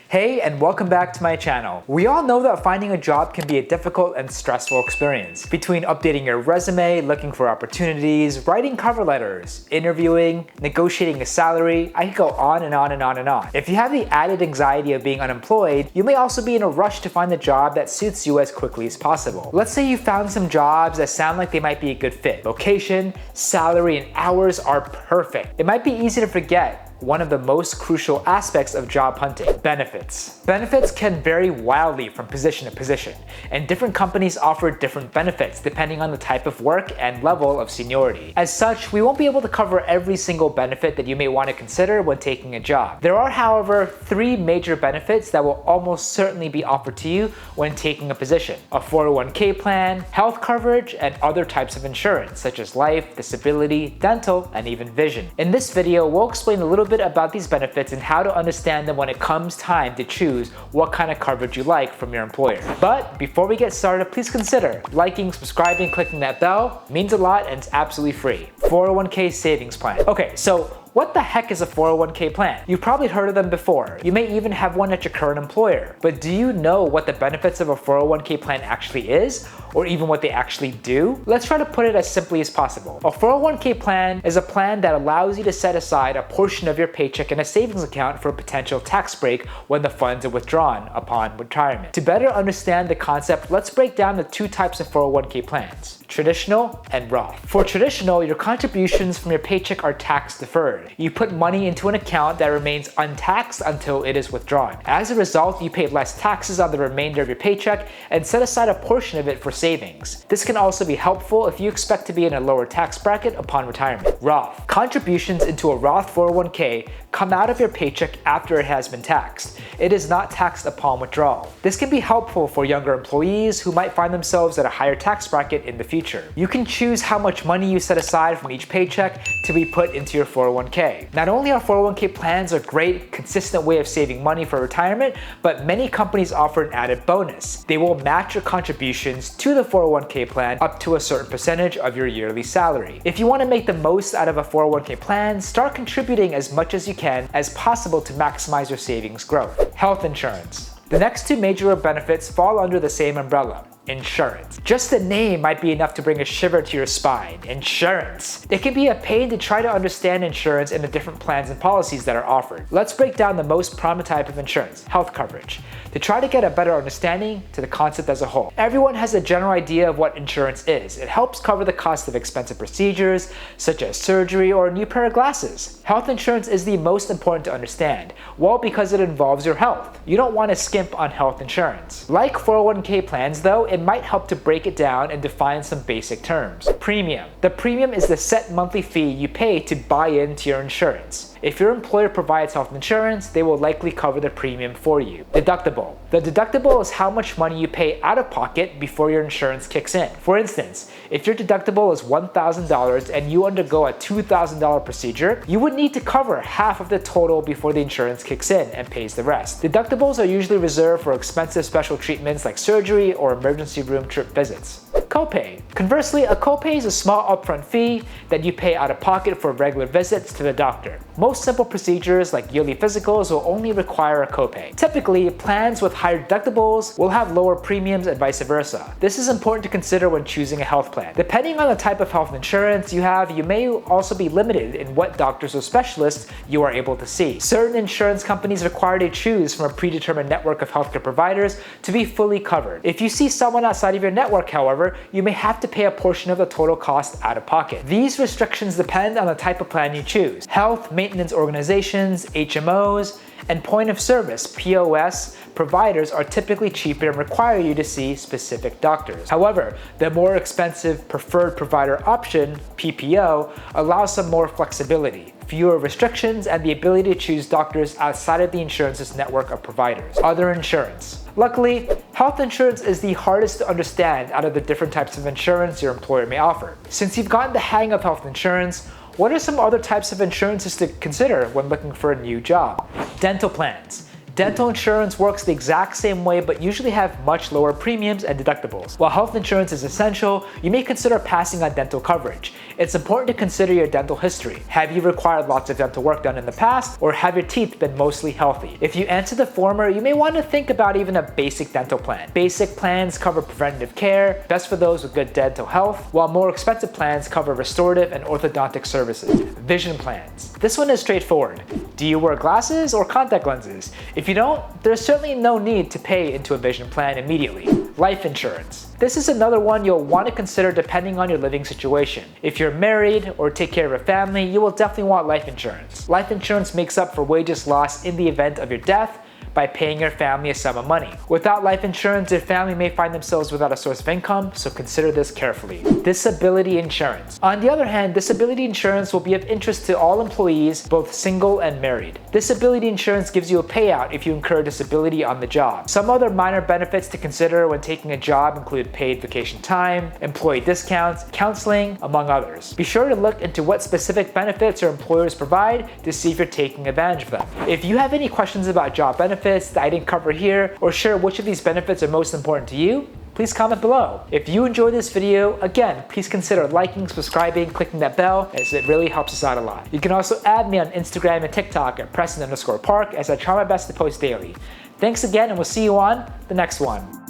Hey, and welcome back to my channel. We all know that finding a job can be a difficult and stressful experience. Between updating your resume, looking for opportunities, writing cover letters, interviewing, negotiating a salary, I could go on and on and on and on. If you have the added anxiety of being unemployed, you may also be in a rush to find the job that suits you as quickly as possible. Let's say you found some jobs that sound like they might be a good fit. Location, salary, and hours are perfect. It might be easy to forget one of the most crucial aspects of job hunting: benefits. Benefits can vary wildly from position to position, and different companies offer different benefits depending on the type of work and level of seniority. As such, we won't be able to cover every single benefit that you may want to consider when taking a job. There are, however, 3 major benefits that will almost certainly be offered to you when taking a position: a 401k plan, health coverage, and other types of insurance such as life, disability, dental, and even vision. In this video, we'll explain a little bit about these benefits and how to understand them when it comes time to choose what kind of coverage you like from your employer. But before we get started, please consider liking, subscribing, clicking that bell. It means a lot and it's absolutely free. 401k savings plan. Okay, so what the heck is a 401k plan? You've probably heard of them before. You may even have one at your current employer. But do you know what the benefits of a 401k plan actually is? Or even what they actually do? Let's try to put it as simply as possible. A 401k plan is a plan that allows you to set aside a portion of your paycheck in a savings account for a potential tax break when the funds are withdrawn upon retirement. To better understand the concept, let's break down the 2 types of 401k plans: traditional and Roth. For traditional, your contributions from your paycheck are tax deferred. You put money into an account that remains untaxed until it is withdrawn. As a result, you pay less taxes on the remainder of your paycheck and set aside a portion of it for savings. This can also be helpful if you expect to be in a lower tax bracket upon retirement. Roth. Contributions into a Roth 401k come out of your paycheck after it has been taxed. It is not taxed upon withdrawal. This can be helpful for younger employees who might find themselves at a higher tax bracket in the future. You can choose how much money you set aside from each paycheck to be put into your 401k. Not only are 401k plans a great, consistent way of saving money for retirement, but many companies offer an added bonus. They will match your contributions to the 401k plan up to a certain percentage of your yearly salary. If you want to make the most out of a 401k plan, start contributing as much as you can as possible to maximize your savings growth. Health insurance. The next 2 major benefits fall under the same umbrella: insurance. Just the name might be enough to bring a shiver to your spine. Insurance. It can be a pain to try to understand insurance and the different plans and policies that are offered. Let's break down the most prominent type of insurance: health coverage, to try to get a better understanding to the concept as a whole. Everyone has a general idea of what insurance is. It helps cover the cost of expensive procedures, such as surgery or a new pair of glasses. Health insurance is the most important to understand, well, because it involves your health. You don't want to skimp on health insurance. Like 401k plans though, it might help to break it down and define some basic terms. Premium. The premium is the set monthly fee you pay to buy into your insurance. If your employer provides health insurance, they will likely cover the premium for you. Deductible. The deductible is how much money you pay out of pocket before your insurance kicks in. For instance, if your deductible is $1,000 and you undergo a $2,000 procedure, you would need to cover half of the total before the insurance kicks in and pays the rest. Deductibles are usually reserved for expensive special treatments like surgery or emergency room trip visits. Copay. Conversely, a copay is a small upfront fee that you pay out of pocket for regular visits to the doctor. Most simple procedures like yearly physicals will only require a copay. Typically, plans with higher deductibles will have lower premiums and vice versa. This is important to consider when choosing a health plan. Depending on the type of health insurance you have, you may also be limited in what doctors or specialists you are able to see. Certain insurance companies require you to choose from a predetermined network of healthcare providers to be fully covered. If you see someone outside of your network, however, you may have to pay a portion of the total cost out of pocket. These restrictions depend on the type of plan you choose. Health maintenance organizations, HMOs, and point of service (POS) providers are typically cheaper and require you to see specific doctors. However, the more expensive preferred provider option allows some more flexibility, fewer restrictions, and the ability to choose doctors outside of the insurance's network of providers. Other insurance. Luckily, health insurance is the hardest to understand out of the different types of insurance your employer may offer. Since you've gotten the hang of health insurance, what are some other types of insurances to consider when looking for a new job? Dental plans. Dental insurance works the exact same way but usually have much lower premiums and deductibles. While health insurance is essential, you may consider passing on dental coverage. It's important to consider your dental history. Have you required lots of dental work done in the past, or have your teeth been mostly healthy? If you answer the former, you may want to think about even a basic dental plan. Basic plans cover preventative care, best for those with good dental health, while more expensive plans cover restorative and orthodontic services. Vision plans. This one is straightforward. Do you wear glasses or contact lenses? If you don't, there's certainly no need to pay into a vision plan immediately. Life insurance. This is another one you'll want to consider depending on your living situation. If you're married or take care of a family, you will definitely want life insurance. Life insurance makes up for wages lost in the event of your death by paying your family a sum of money. Without life insurance, your family may find themselves without a source of income, so consider this carefully. Disability insurance. On the other hand, disability insurance will be of interest to all employees, both single and married. Disability insurance gives you a payout if you incur disability on the job. Some other minor benefits to consider when taking a job include paid vacation time, employee discounts, counseling, among others. Be sure to look into what specific benefits your employers provide to see if you're taking advantage of them. If you have any questions about job benefits that I didn't cover here, or share which of these benefits are most important to you, please comment below. If you enjoyed this video, again, please consider liking, subscribing, clicking that bell, as it really helps us out a lot. You can also add me on Instagram and TikTok at Preston_Park, as I try my best to post daily. Thanks again, and we'll see you on the next one.